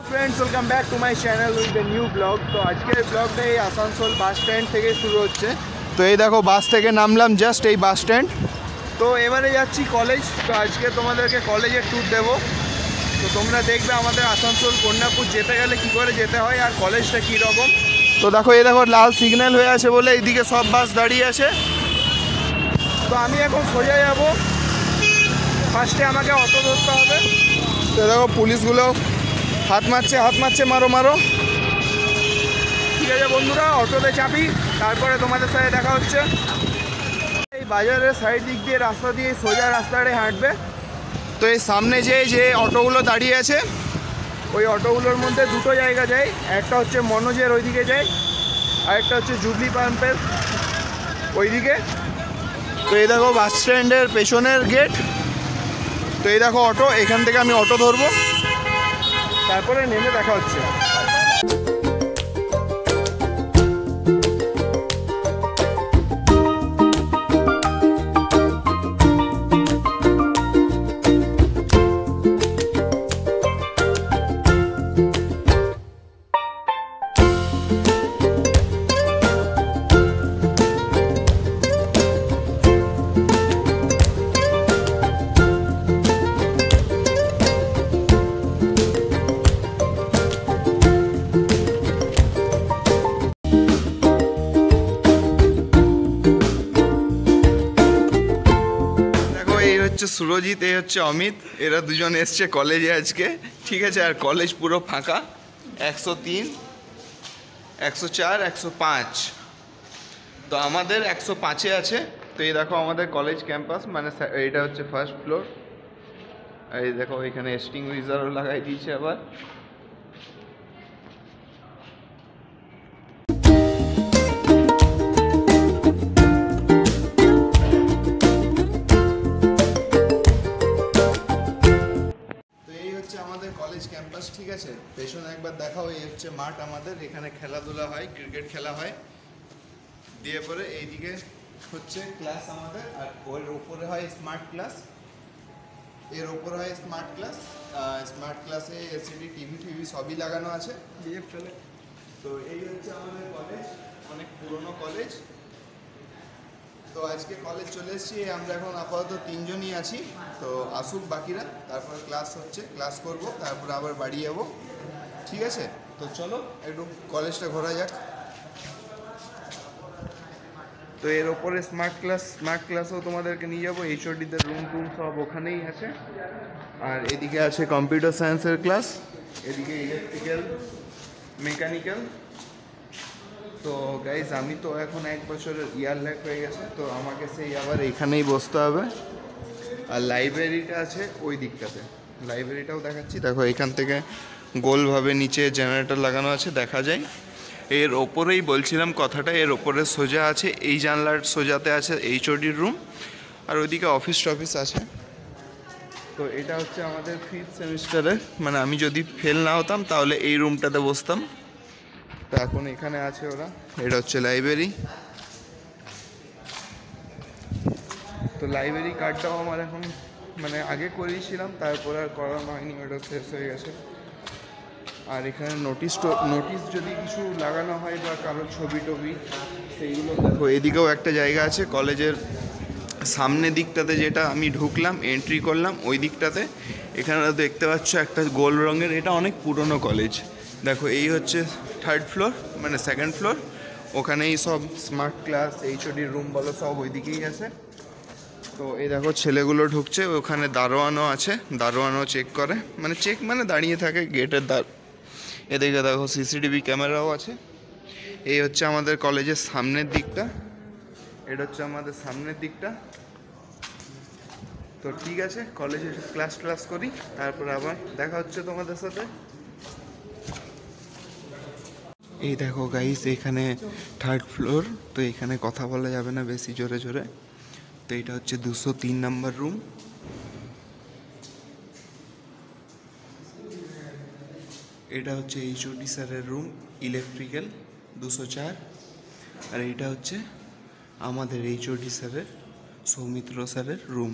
Friends welcome back to my channel with the new blog. तो আজকের ব্লগটা এই আসানসোল বাস স্ট্যান্ড থেকে শুরু হচ্ছে। তো এই দেখো বাস থেকে নামলাম জাস্ট এই বাস স্ট্যান্ড। তো এবারে যাচ্ছি কলেজ। তো আজকে তোমাদেরকে কলেজের ট্যুর দেবো। তো তোমরা দেখবে আমাদের আসানসোল কন্যাপুর যেতে গেলে কী করে যেতে হয় আর কলেজটা কী রকম। তো দেখো এই দেখো লাল সিগন্যাল হয়ে আছে বলে এইদিকে সব বাস দাঁড়িয়ে আছে। তো আমি এখন সোজা যাব, ফার্স্টে আমাকে অটো ধরতে হবে। তো দেখো পুলিশগুলো হাত মারছে মারো মারো। ঠিক আছে বন্ধুরা, অটোতে চাপি, তারপরে তোমাদের সাথে দেখা হচ্ছে। এই বাজারের সাইড দিক দিয়ে রাস্তা দিয়ে সোজা রাস্তাটায় হাঁটবে। তো এই সামনে যে অটোগুলো দাঁড়িয়ে আছে ওই অটোগুলোর মধ্যে দুটো জায়গা যায়, একটা হচ্ছে মনোজের ওইদিকে যায় আর একটা হচ্ছে জুবলি পাম্পের ওইদিকে। তো এই দেখো বাস স্ট্যান্ডের পেছনের গেট। তো এই দেখো অটো, এখান থেকে আমি অটো ধরবো, তারপরে নেমে দেখা হচ্ছে। সুরজিৎ, এই হচ্ছে অমিত, এরা দুজন এসছে কলেজে আজকে। ঠিক আছে, আর কলেজ পুরো ফাঁকা। 103, 104, 105। তো আমাদের 105-এ আছে। তো এই দেখো আমাদের কলেজ ক্যাম্পাস, মানে এইটা হচ্ছে ফার্স্ট ফ্লোর। আর এই দেখো এখানে এক্সটিংগুইশারও লাগাই দিয়েছে আবার। আমাদের কলেজ ক্যাম্পাস। ঠিক আছে, পেছনে একবার দেখাও। এই হচ্ছে মাঠ আমাদের, এখানে খেলাধুলা হয়, ক্রিকেট খেলা হয়। দিয়ে পরে এইদিকে হচ্ছে ক্লাস আমাদের, আর ওর উপরে হয় স্মার্ট ক্লাস। এর ওপরে হয় স্মার্ট ক্লাস। স্মার্ট ক্লাসে এলসিডি টিভি সবই লাগানো আছে। তো এই হচ্ছে আমাদের কলেজ, অনেক পুরনো কলেজ। তো আজকে কলেজ চলে এসেছি, আমরা এখন আপাতত 3 জনই আছি। তো আসুক বাকিরা, তারপরে ক্লাস হচ্ছে, ক্লাস করব, তারপরে আবার বাড়ি যাবো। ঠিক আছে, তো চলো একটু কলেজটা ঘোরা যাক। তো এর ওপরে স্মার্ট ক্লাসও তোমাদেরকে নিয়ে যাবো। এইচওডিদের রুম সব ওখানেই আছে। আর এদিকে আছে কম্পিউটার সায়েন্সের ক্লাস, এদিকে ইলেকট্রিক্যাল, মেকানিক্যাল। তো গাইজ আমি তো এখন 1 বছরের ইয়ার ল্যাগ হয়ে গেছে, তো আমাকে সেই আবার এখানেই বসতে হবে। আর লাইব্রেরিটা আছে ওই দিকটাতে, লাইব্রেরিটাও দেখাচ্ছি। দেখো এখান থেকে গোলভাবে নিচে জেনারেটর লাগানো আছে, দেখা যায়। এর ওপরেই বলছিলাম কথাটা, এর ওপরে সোজা আছে, এই জানলার সোজাতে আছে এইচওডির রুম, আর ওইদিকে অফিস আছে। তো এটা হচ্ছে আমাদের 5th সেমিস্টারের, মানে আমি যদি ফেল না হতাম তাহলে এই রুমটাতে বসতাম। তো এখন এখানে আছে ওরা। এটা হচ্ছে লাইব্রেরি। তো লাইব্রেরি কার্ডটাও আমার এখন, মানে আগে করিয়েছিলাম, তারপর আর করানো হয়নি, ওটা শেষ হয়ে গেছে। আর এখানে নোটিশ যদি কিছু লাগানো হয় বা কারোর ছবি সেইগুলো দেখো। এদিকেও একটা জায়গা আছে কলেজের সামনের দিকটাতে, যেটা আমি ঢুকলাম, এন্ট্রি করলাম ওই দিকটাতে। এখানে দেখতে পাচ্ছ একটা গোল রঙের, এটা অনেক পুরনো কলেজ। দেখো এই হচ্ছে 3rd ফ্লোর, মানে 2nd ফ্লোর। ওখানেই সব স্মার্ট ক্লাস, এইচওডির রুম বলো সব ওই দিকেই আছে। তো এই দেখো ছেলেগুলো ঢুকছে, ওখানে দারোয়ানও আছে, দারোয়ানও চেক করে, মানে দাঁড়িয়ে থাকে গেটের এদিকে দেখো সিসিটিভি ক্যামেরাও আছে। এই হচ্ছে আমাদের কলেজের সামনের দিকটা, এটা হচ্ছে আমাদের সামনের দিকটা। তো ঠিক আছে, কলেজে ক্লাস করি, তারপর আবার দেখা হচ্ছে তোমাদের সাথে। এই দেখো গাইস, এখানে 3rd ফ্লোর। তো এখানে কথা বলা যাবে না বেশি জোরে। তো এটা হচ্ছে 203 নম্বর রুম। এটা হচ্ছে এইচওডি স্যারের রুম, ইলেকট্রিক্যাল 204। আর এইটা হচ্ছে আমাদের এইচওডি স্যারের, সৌমিত্র স্যারের রুম।